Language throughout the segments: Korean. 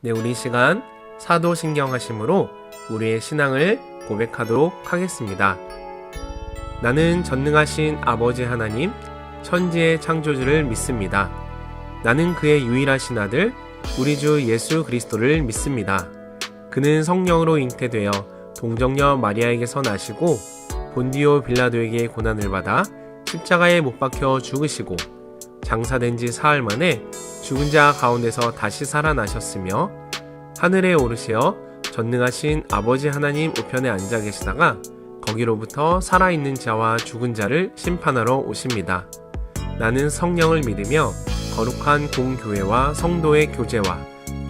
네, 우리 시간 사도신경하심으로 우리의 신앙을 고백하도록 하겠습니다. 나는 전능하신 아버지 하나님, 천지의 창조주를 믿습니다. 나는 그의 유일하신 아들, 우리 주 예수 그리스도를 믿습니다. 그는 성령으로 잉태되어 동정녀 마리아에게서 나시고 본디오 빌라도에게 고난을 받아 십자가에 못 박혀 죽으시고 장사된 지 사흘 만에 죽은 자 가운데서 다시 살아나셨으며 하늘에 오르시어 전능하신 아버지 하나님 우편에 앉아 계시다가 거기로부터 살아있는 자와 죽은 자를 심판하러 오십니다. 나는 성령을 믿으며 거룩한 공교회와 성도의 교제와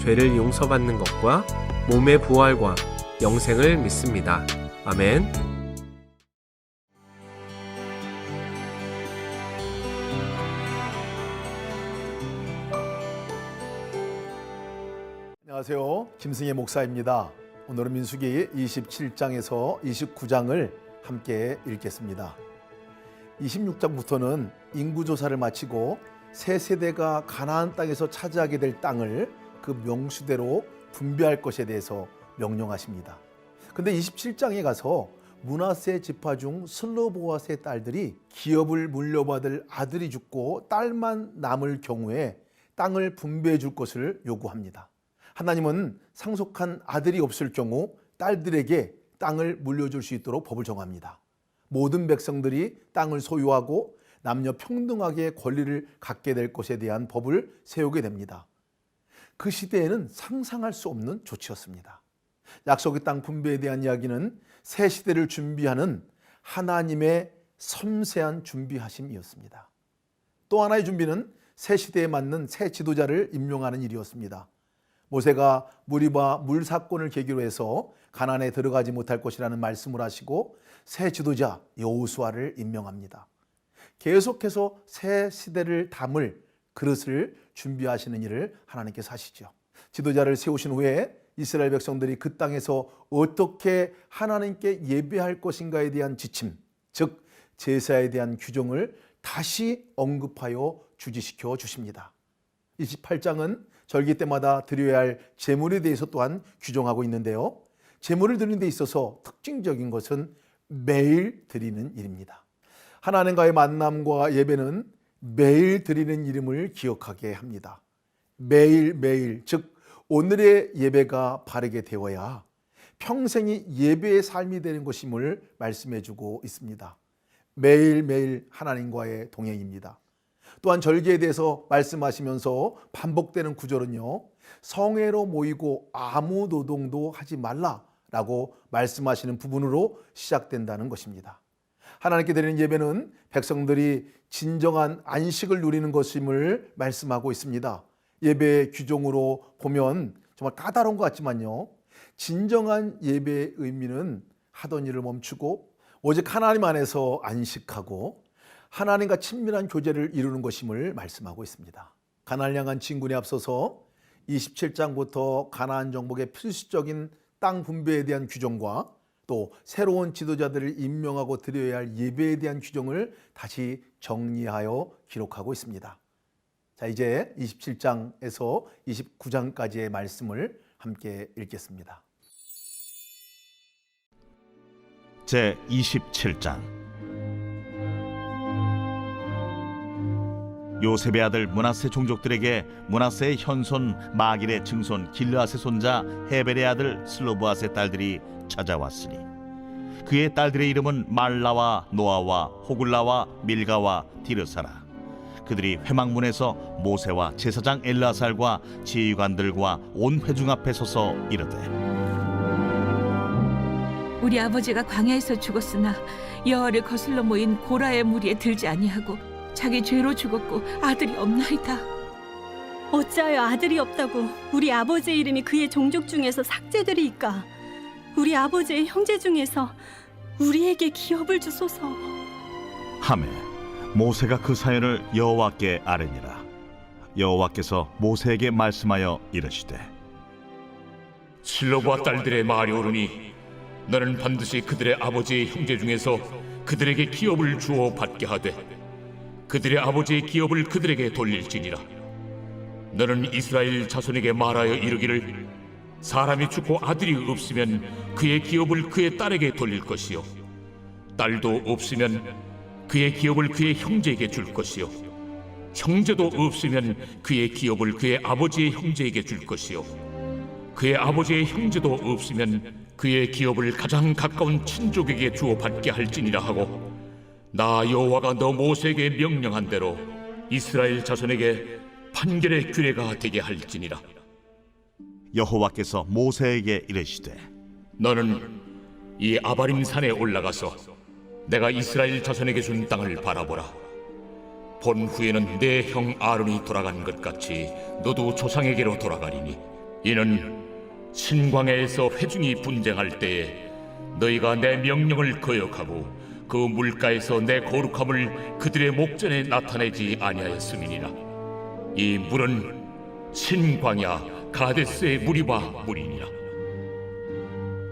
죄를 용서받는 것과 몸의 부활과 영생을 믿습니다. 아멘. 안녕하세요. 김승혜 목사입니다. 오늘은 민수기 27장에서 29장을 함께 읽겠습니다. 26장부터는 인구조사를 마치고 세 세대가 가나안 땅에서 차지하게 될 땅을 그 명수대로 분배할 것에 대해서 명령하십니다. 근데 27장에 가서 므낫세 지파 중 슬로보앗의 딸들이 기업을 물려받을 아들이 죽고 딸만 남을 경우에 땅을 분배해 줄 것을 요구합니다. 하나님은 상속한 아들이 없을 경우 딸들에게 땅을 물려줄 수 있도록 법을 정합니다. 모든 백성들이 땅을 소유하고 남녀 평등하게 권리를 갖게 될 것에 대한 법을 세우게 됩니다. 그 시대에는 상상할 수 없는 조치였습니다. 약속의 땅 분배에 대한 이야기는 새 시대를 준비하는 하나님의 섬세한 준비하심이었습니다. 또 하나의 준비는 새 시대에 맞는 새 지도자를 임명하는 일이었습니다. 모세가 무리바 물 사건을 계기로 해서 가나안에 들어가지 못할 것이라는 말씀을 하시고 새 지도자 여호수아를 임명합니다. 계속해서 새 시대를 담을 그릇을 준비하시는 일을 하나님께서 하시죠. 지도자를 세우신 후에 이스라엘 백성들이 그 땅에서 어떻게 하나님께 예배할 것인가에 대한 지침, 즉 제사에 대한 규정을 다시 언급하여 주지시켜 주십니다. 28장은 절기 때마다 드려야 할 제물에 대해서 또한 규정하고 있는데요. 제물을 드리는 데 있어서 특징적인 것은 매일 드리는 일입니다. 하나님과의 만남과 예배는 매일 드리는 이름을 기억하게 합니다. 매일매일, 즉 오늘의 예배가 바르게 되어야 평생이 예배의 삶이 되는 것임을 말씀해 주고 있습니다. 매일매일 하나님과의 동행입니다. 또한 절기에 대해서 말씀하시면서 반복되는 구절은요, 성회로 모이고 아무 노동도 하지 말라라고 말씀하시는 부분으로 시작된다는 것입니다. 하나님께 드리는 예배는 백성들이 진정한 안식을 누리는 것임을 말씀하고 있습니다. 예배의 규정으로 보면 정말 까다로운 것 같지만요, 진정한 예배의 의미는 하던 일을 멈추고 오직 하나님 안에서 안식하고 하나님과 친밀한 교제를 이루는 것임을 말씀하고 있습니다. 가나안을 향한 진군에 앞서서 27장부터 가나안 정복의 필수적인 땅 분배에 대한 규정과 또 새로운 지도자들을 임명하고 드려야 할 예배에 대한 규정을 다시 정리하여 기록하고 있습니다. 자, 이제 27장에서 29장까지의 말씀을 함께 읽겠습니다. 제 27장. 요셉의 아들 므낫세 종족들에게 므낫세의 현손 마길의 증손 길르앗의 손자 헤벨의 아들 슬로보앗의 딸들이 찾아왔으니 그의 딸들의 이름은 말라와 노아와 호글라와 밀가와 디르사라. 그들이 회막문에서 모세와 제사장 엘르아살과 지휘관들과 온 회중 앞에 서서 이르되, 우리 아버지가 광야에서 죽었으나 여호와를 거슬러 모인 고라의 무리에 들지 아니하고 자기 죄로 죽었고 아들이 없나이다. 어찌하여 아들이 없다고 우리 아버지의 이름이 그의 종족 중에서 삭제되리이까? 우리 아버지의 형제 중에서 우리에게 기업을 주소서. 하매 모세가 그 사연을 여호와께 아뢰니라. 여호와께서 모세에게 말씀하여 이르시되, 슬로보아 딸들의 말이 옳으니 너는 반드시 그들의 아버지의 형제 중에서 그들에게 기업을 주어 받게 하되 그들의 아버지의 기업을 그들에게 돌릴지니라. 너는 이스라엘 자손에게 말하여 이르기를 사람이 죽고 아들이 없으면 그의 기업을 그의 딸에게 돌릴 것이요 딸도 없으면 그의 기업을 그의 형제에게 줄 것이요 형제도 없으면 그의 기업을 그의 아버지의 형제에게 줄 것이요 그의 아버지의 형제도 없으면 그의 기업을 가장 가까운 친족에게 주어 받게 할지니라 하고 나 여호와가 너 모세에게 명령한 대로 이스라엘 자손에게 판결의 규례가 되게 할지니라. 여호와께서 모세에게 이르시되 너는 이 아바림 산에 올라가서 내가 이스라엘 자손에게 준 땅을 바라보라. 본 후에는 내 형 아론이 돌아간 것 같이 너도 조상에게로 돌아가리니 이는 신광야에서 회중이 분쟁할 때에 너희가 내 명령을 거역하고 그 물가에서 내 거룩함을 그들의 목전에 나타내지 아니하였음이니라. 이 물은 신광야 가데스의 무리바 물이니라.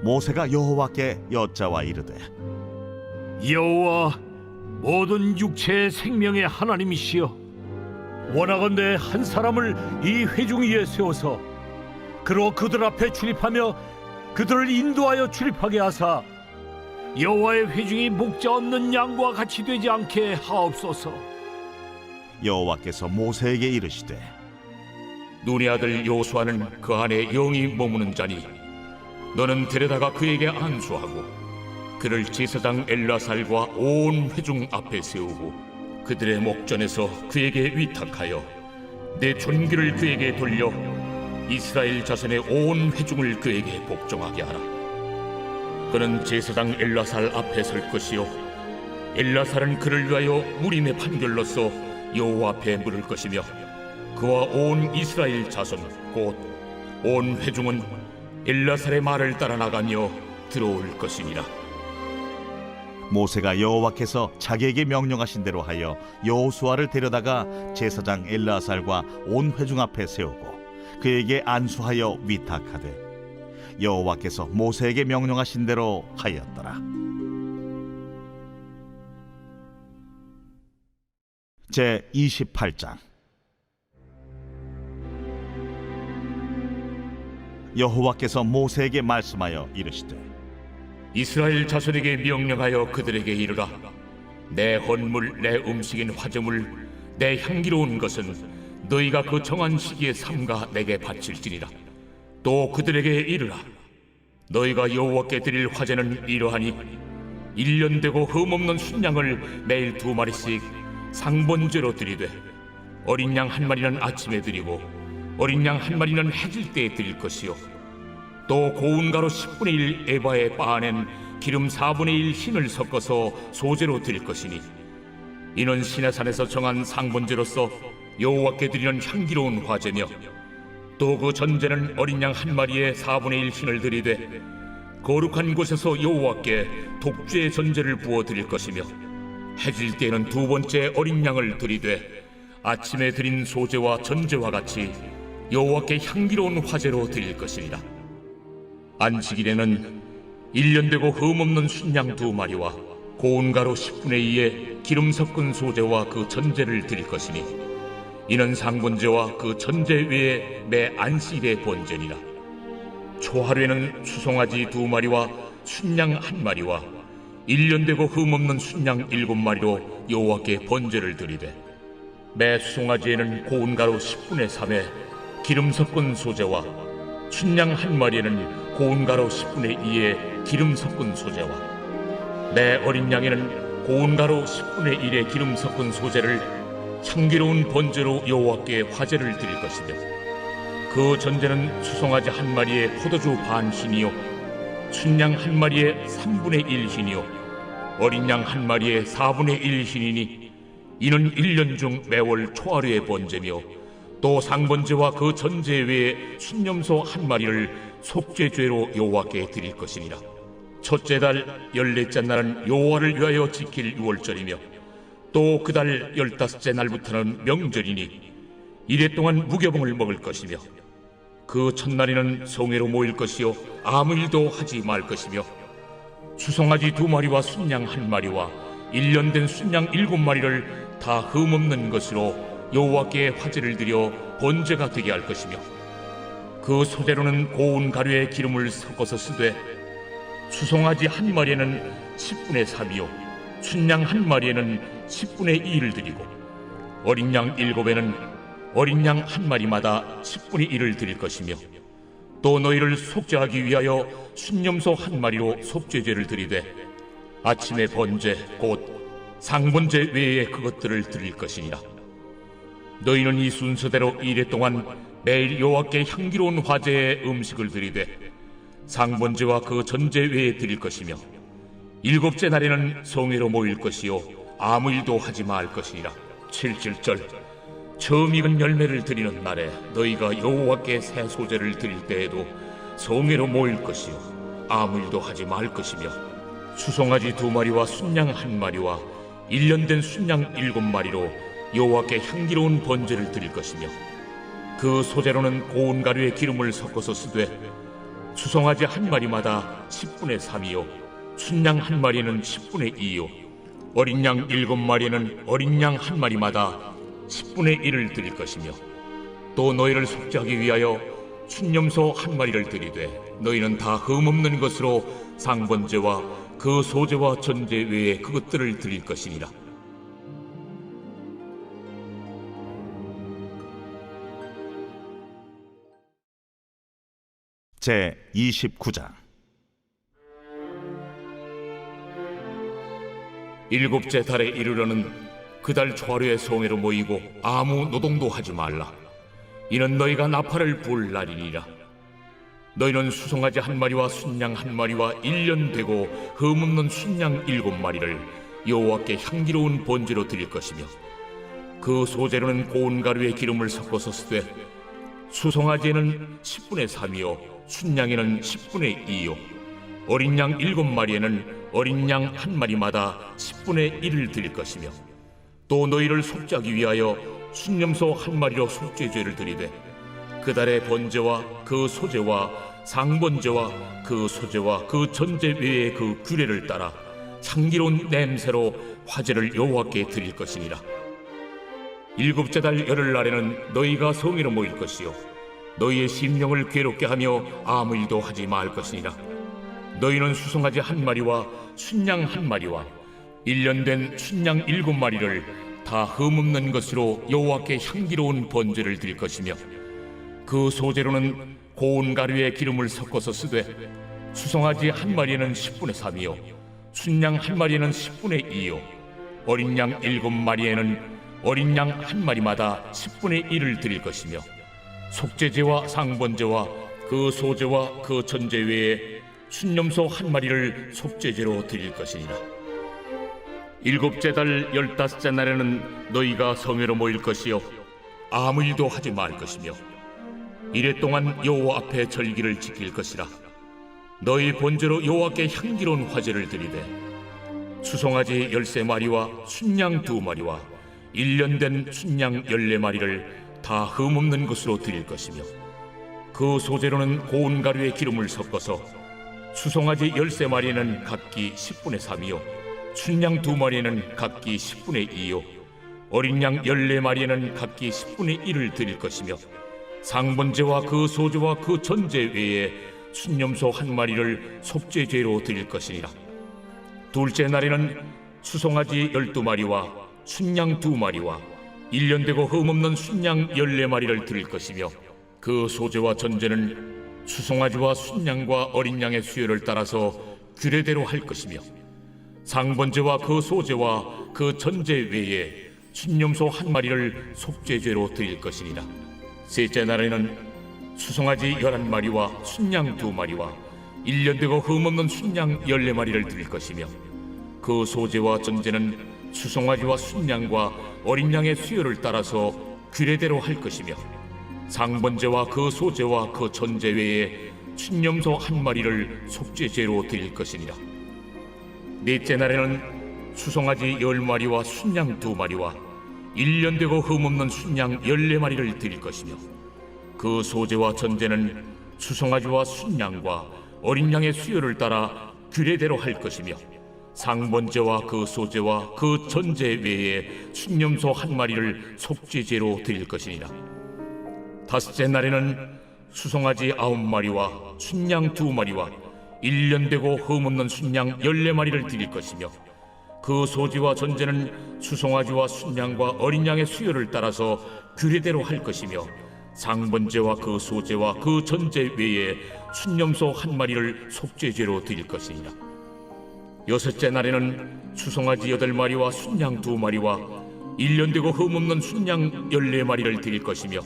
모세가 여호와께 여짜와 이르되 여호와 모든 육체의 생명의 하나님이시여 원하건대 한 사람을 이 회중 위에 세워서 그로 그들 앞에 출입하며 그들을 인도하여 출입하게 하사 여호와의 회중이 목자 없는 양과 같이 되지 않게 하옵소서. 여호와께서 모세에게 이르시되 눈의 아들 요수아는 그 안에 영이 머무는 자니 너는 데려다가 그에게 안수하고 그를 제사장 엘라살과 온 회중 앞에 세우고 그들의 목전에서 그에게 위탁하여 내 존귀를 그에게 돌려 이스라엘 자손의 온 회중을 그에게 복종하게 하라. 그는 제사장 엘라살 앞에 설 것이요 엘라살은 그를 위하여 무림의 판결로서 여호와 앞에 물을 것이며 그와 온 이스라엘 자손 곧 온 회중은 엘라살의 말을 따라 나가며 들어올 것이니라. 모세가 여호와께서 자기에게 명령하신 대로 하여 여호수아를 데려다가 제사장 엘라살과 온 회중 앞에 세우고 그에게 안수하여 위탁하되 여호와께서 모세에게 명령하신 대로 하였더라. 제 28장. 여호와께서 모세에게 말씀하여 이르시되 이스라엘 자손에게 명령하여 그들에게 이르라. 내 헌물 내 음식인 화제물 내 향기로운 것은 너희가 그 정한 시기에 삼가 내게 바칠지니라. 또 그들에게 이르라. 너희가 여호와께 드릴 화제는 이러하니 1년 되고 흠없는 순양을 매일 2마리씩 상번제로 드리되 어린 양 1마리는 아침에 드리고 어린 양 1마리는 해질 때에 드릴 것이요 또 고운 가루 10분의 1 에바에 빻아낸 기름 4분의 1 흰을 섞어서 소제로 드릴 것이니 이는 시내산에서 정한 상번제로서 여호와께 드리는 향기로운 화제며 또 그 전제는 어린 양 1마리에 4분의 1 흰을 드리되 거룩한 곳에서 여호와께 독주의 전제를 부어 드릴 것이며 해질 때에는 2번째 어린 양을 드리되 아침에 드린 소제와 전제와 같이 여호와께 향기로운 화제로 드릴 것이니라. 안식일에는 1년 되고 흠없는 순양 2마리와 고운 가루 10분의 2에 기름 섞은 소제와 그 전제를 드릴 것이니 이는 상번제와 그 전제 외에 매 안식일의 번제니라. 초하루에는 수송아지 2마리와 순양 1마리와 1년 되고 흠없는 순양 7마리로 여호와께 번제를 드리되 매 수송아지에는 고운 가루 10분의 3에 기름 섞은 소제와 순양 1마리에는 고운 가루 10분의 2에 기름 섞은 소제와 매 어린 양에는 고운 가루 10분의 1에 기름 섞은 소제를 향기로운 번제로 여호와께 화제를 드릴 것이며 그 전제는 수송아지 1마리에 포도주 반 흰이요 순양 1마리에 3분의 1 흰이요 어린 양 1마리에 4분의 1 흰이니 이는 1년 중 매월 초하루의 번제며 또 상번제와 그 전제 외에 순념소 1마리를 속죄죄로 여호와께 드릴 것이니라. 첫째 달 14째 날은 여호와를 위하여 지킬 유월절이며 또 그 달 15째 날부터는 명절이니 이래 동안 무교봉을 먹을 것이며 그 첫날에는 성회로 모일 것이요 아무 일도 하지 말 것이며 수송아지 2마리와 순양 1마리와 1년 된 순양 7마리를 다 흠없는 것으로 여호와께 화제를 드려 번제가 되게 할 것이며 그 그 소재로는 고운 가루에 기름을 섞어서 쓰되 수송아지 한 마리에는 10분의 3이요 춘양 한 마리에는 10분의 2를 드리고 어린 양 7에는 어린 양 한 마리마다 10분의 1을 드릴 것이며 또 너희를 속죄하기 위하여 순념소 한 마리로 속죄제를 드리되 아침의 번제 곧 상번제 외에 그것들을 드릴 것이니라. 너희는 이 순서대로 이래 동안 매일 여호와께 향기로운 화제의 음식을 드리되 상번제와 그 전제 외에 드릴 것이며 7째 날에는 성회로 모일 것이요 아무 일도 하지 말 것이니라. 7절 처음 익은 열매를 드리는 날에 너희가 여호와께 새 소제를 드릴 때에도 성회로 모일 것이요 아무 일도 하지 말 것이며 수송아지 2마리와 순양 1마리와 1년 된 순양 7마리로 여호와께 향기로운 번제를 드릴 것이며 그 소재로는 고운 가루에 기름을 섞어서 쓰되 수송아지 1마리마다 10분의 3이요 순양 1마리는 10분의 2요 어린 양 7마리는 어린 양 1마리마다 10분의 1을 드릴 것이며 또 너희를 속죄하기 위하여 순념소 1마리를 드리되 너희는 다 흠없는 것으로 상번제와 그 소제와 전제 외에 그것들을 드릴 것이니라. 제 29장 7째 달에 이르러는 그 달 초하루에 성회로 모이고 아무 노동도 하지 말라. 이는 너희가 나팔을 불 날이니라. 너희는 수송아지 1마리와 순양 1마리와 1년 되고 흠없는 순양 7마리를 여호와께 향기로운 번제로 드릴 것이며 그 소재로는 고운 가루에 기름을 섞어서 쓰되 수송아지에는 10분의 3이요 순양에는 10분의 2요 어린 양 7마리에는 어린 양 1마리마다 10분의 1을 드릴 것이며 또 너희를 속죄하기 위하여 순념소 1마리로 속죄죄를 드리되 그 달의 번제와 그 소제와 상번제와 그 소제와 그 전제 외에 그 규례를 따라 향기로운 냄새로 화제를 여호와께 드릴 것이니라. 7째 달 열흘날에는 너희가 성회로 모일 것이요 너희의 심령을 괴롭게 하며 아무 일도 하지 말 것이니라. 너희는 수송아지 1마리와 순양 1마리와 1년 된 순양 7마리를 다 흠없는 것으로 여호와께 향기로운 번제를 드릴 것이며 그 소재로는 고운 가루에 기름을 섞어서 쓰되 수송아지 1마리에는 10분의 3이요 순양 1마리에는 10분의 2요 어린 양 7마리에는 어린 양 1마리마다 10분의 1을 드릴 것이며 속죄제와 상번제와 그 소제와 그 전제 외에 순념소 1마리를 속죄제로 드릴 것이니라. 7째 달 15째 날에는 너희가 성회로 모일 것이요 아무 일도 하지 말 것이며 이래 동안 여호와 앞에 절기를 지킬 것이라. 너희 번제로 여호와께 향기로운 화제를 드리되 수송아지 13마리와 순양 2마리와 1년 된 순양 14마리를 다 흠없는 것으로 드릴 것이며 그 소재로는 고운 가루에 기름을 섞어서 수송아지 13마리는 각기 10분의 3이요 순양 2마리는 각기 10분의 2요 어린 양 14마리는 각기 10분의 1을 드릴 것이며 상번제와 그 소제와 그 전제 외에 순념소 1마리를 속죄죄로 드릴 것이니라. 2째 날에는 수송아지 12마리와 순양 2마리와 1년 되고 흠없는 순양 14마리를 드릴 것이며 그 소제와 전제는 수송아지와 순양과 어린 양의 수요를 따라서 규례대로 할 것이며 상번제와 그 소제와 그 전제 외에 순념소 1마리를 속죄죄로 드릴 것이니라. 3째 날에는 수송아지 11마리와 순양 2마리와 1년 되고 흠없는 순양 14마리를 드릴 것이며 그 소제와 전제는 수송아지와 순양과 어린 양의 수요를 따라서 규례대로 할 것이며 상번제와 그 소제와 그 전제 외에 순념소 1마리를 속죄죄로 드릴 것이니라. 4째 날에는 수송아지 10마리와 순양 2마리와 1년 되고 흠없는 순양 14마리를 드릴 것이며 그 소제와 전제는 수송아지와 순양과 어린 양의 수요를 따라 규례대로 할 것이며 상번제와 그 소제와 그 전제 외에 순념소 1마리를 속죄죄로 드릴 것이니라. 5째 날에는 수송아지 9마리와 순양 2마리와 1년 되고 흠없는 순양 14마리를 드릴 것이며 그 소지와 전제는 수송아지와 순양과 어린 양의 수요를 따라서 규례대로 할 것이며 상번제와 그 소제와 그 전제 외에 순념소 1마리를 속죄죄로 드릴 것이니라. 여섯째 날에는 수송아지 8마리와 순양 2마리와 1년 되고 흠없는 순양 14마리를 드릴 것이며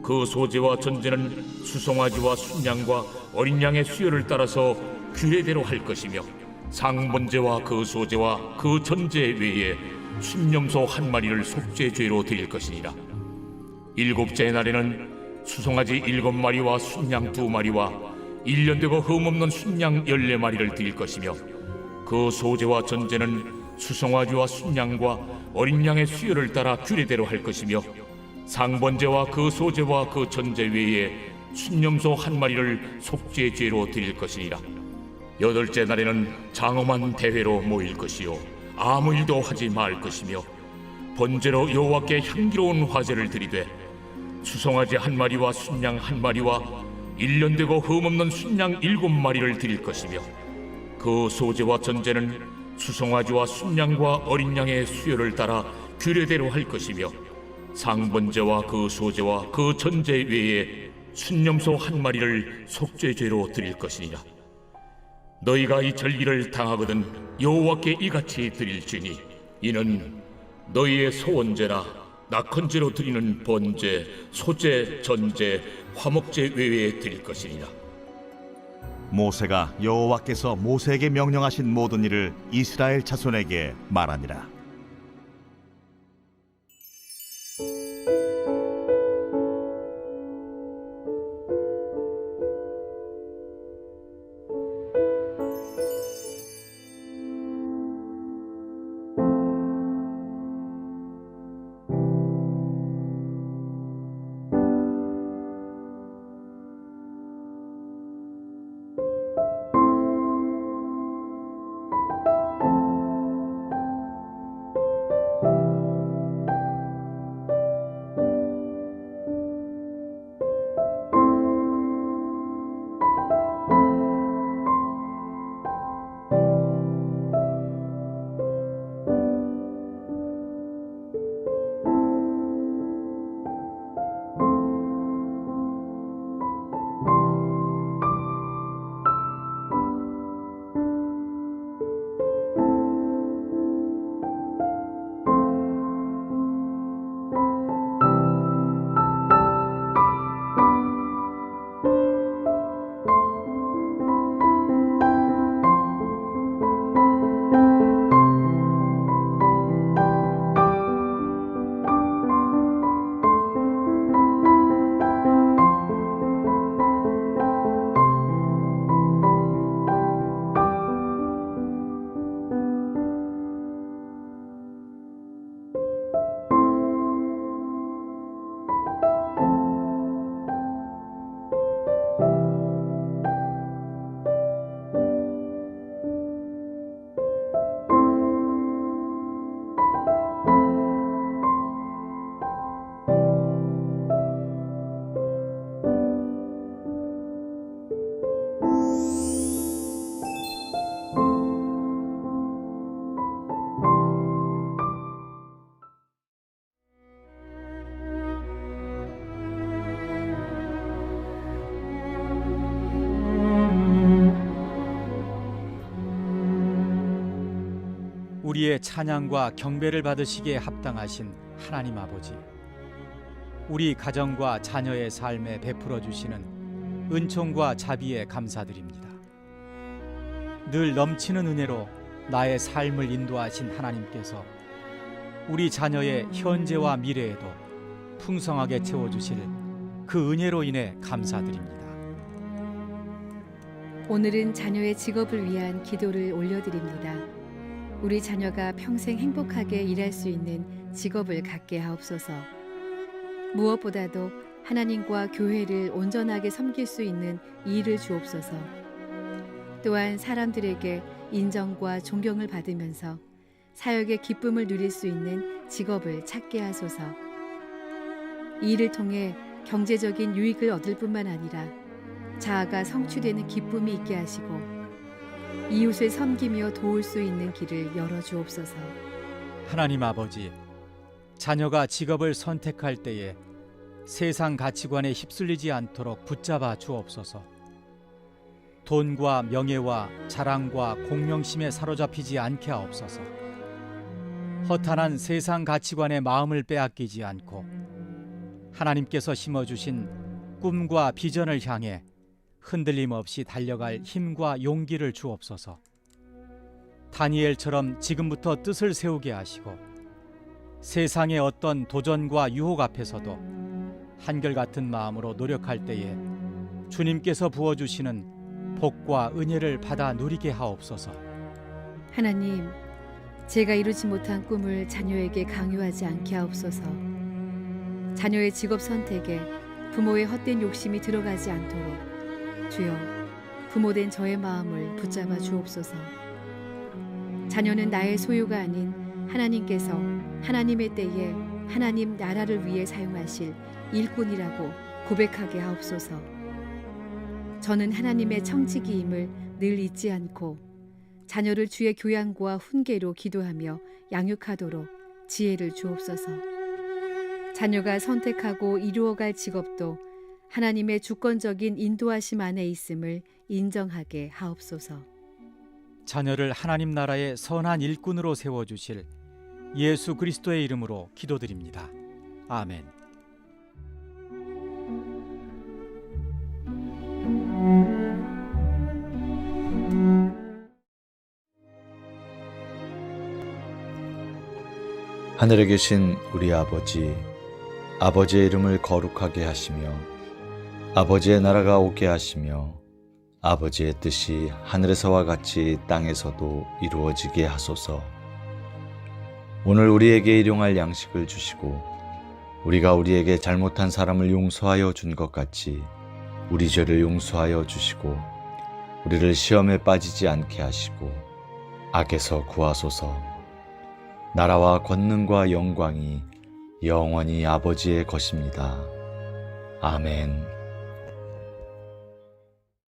그 소제와 전제는 수송아지와 순양과 어린 양의 수요를 따라서 규례대로 할 것이며 상번제와 그 소제와 그 전제 외에 순념소 1마리를 속죄죄로 드릴 것이니라. 일곱째 날에는 수송아지 7마리와 순양 2마리와 1년 되고 흠없는 순양 14마리를 드릴 것이며 그 소제와 전제는 수송아지와 순양과 어린 양의 수요를 따라 규례대로 할 것이며 상번제와 그 소제와 그 전제 외에 순념소 1마리를 속죄죄로 드릴 것이니라. 여덟째 날에는 장엄한 대회로 모일 것이요 아무 일도 하지 말 것이며 번제로 여호와께 향기로운 화제를 드리되 수송아지 1마리와 순양 1마리와 1년 되고 흠없는 순양 7마리를 드릴 것이며 그 소제와 전제는 수송아지와 순양과 어린 양의 수요를 따라 규례대로 할 것이며 상번제와 그 소제와 그 전제 외에 순념소 1마리를 속죄죄로 드릴 것이니라. 너희가 이 절기를 당하거든 여호와께 이같이 드릴지니 이는 너희의 소원제나 낙헌제로 드리는 번제, 소제, 전제, 화목제 외에 드릴 것이니라. 모세가 여호와께서 모세에게 명령하신 모든 일을 이스라엘 자손에게 말하니라. 우리의 찬양과 경배를 받으시기에 합당하신 하나님 아버지, 우리 가정과 자녀의 삶에 베풀어 주시는 은총과 자비에 감사드립니다. 늘 넘치는 은혜로 나의 삶을 인도하신 하나님께서 우리 자녀의 현재와 미래에도 풍성하게 채워주실 그 은혜로 인해 감사드립니다. 오늘은 자녀의 직업을 위한 기도를 올려드립니다. 우리 자녀가 평생 행복하게 일할 수 있는 직업을 갖게 하옵소서. 무엇보다도 하나님과 교회를 온전하게 섬길 수 있는 일을 주옵소서. 또한 사람들에게 인정과 존경을 받으면서 사역의 기쁨을 누릴 수 있는 직업을 찾게 하소서. 이 일을 통해 경제적인 유익을 얻을 뿐만 아니라 자아가 성취되는 기쁨이 있게 하시고 이웃을 섬기며 도울 수 있는 길을 열어 주옵소서. 하나님 아버지, 자녀가 직업을 선택할 때에 세상 가치관에 휩쓸리지 않도록 붙잡아 주옵소서. 돈과 명예와 자랑과 공명심에 사로잡히지 않게 하옵소서. 허탄한 세상 가치관의 마음을 빼앗기지 않고 하나님께서 심어주신 꿈과 비전을 향해 흔들림 없이 달려갈 힘과 용기를 주옵소서. 다니엘처럼 지금부터 뜻을 세우게 하시고 세상의 어떤 도전과 유혹 앞에서도 한결같은 마음으로 노력할 때에 주님께서 부어주시는 복과 은혜를 받아 누리게 하옵소서. 하나님, 제가 이루지 못한 꿈을 자녀에게 강요하지 않게 하옵소서. 자녀의 직업 선택에 부모의 헛된 욕심이 들어가지 않도록 주여, 부모된 저의 마음을 붙잡아 주옵소서. 자녀는 나의 소유가 아닌 하나님께서 하나님의 때에 하나님 나라를 위해 사용하실 일꾼이라고 고백하게 하옵소서. 저는 하나님의 청지기임을 늘 잊지 않고 자녀를 주의 교양과 훈계로 기도하며 양육하도록 지혜를 주옵소서. 자녀가 선택하고 이루어갈 직업도 하나님의 주권적인 인도하심 안에 있음을 인정하게 하옵소서. 자녀를 하나님 나라의 선한 일꾼으로 세워주실 예수 그리스도의 이름으로 기도드립니다. 아멘. 하늘에 계신 우리 아버지, 아버지의 이름을 거룩하게 하시며 아버지의 나라가 오게 하시며 아버지의 뜻이 하늘에서와 같이 땅에서도 이루어지게 하소서. 오늘 우리에게 일용할 양식을 주시고 우리가 우리에게 잘못한 사람을 용서하여 준 것 같이 우리 죄를 용서하여 주시고 우리를 시험에 빠지지 않게 하시고 악에서 구하소서. 나라와 권능과 영광이 영원히 아버지의 것입니다. 아멘.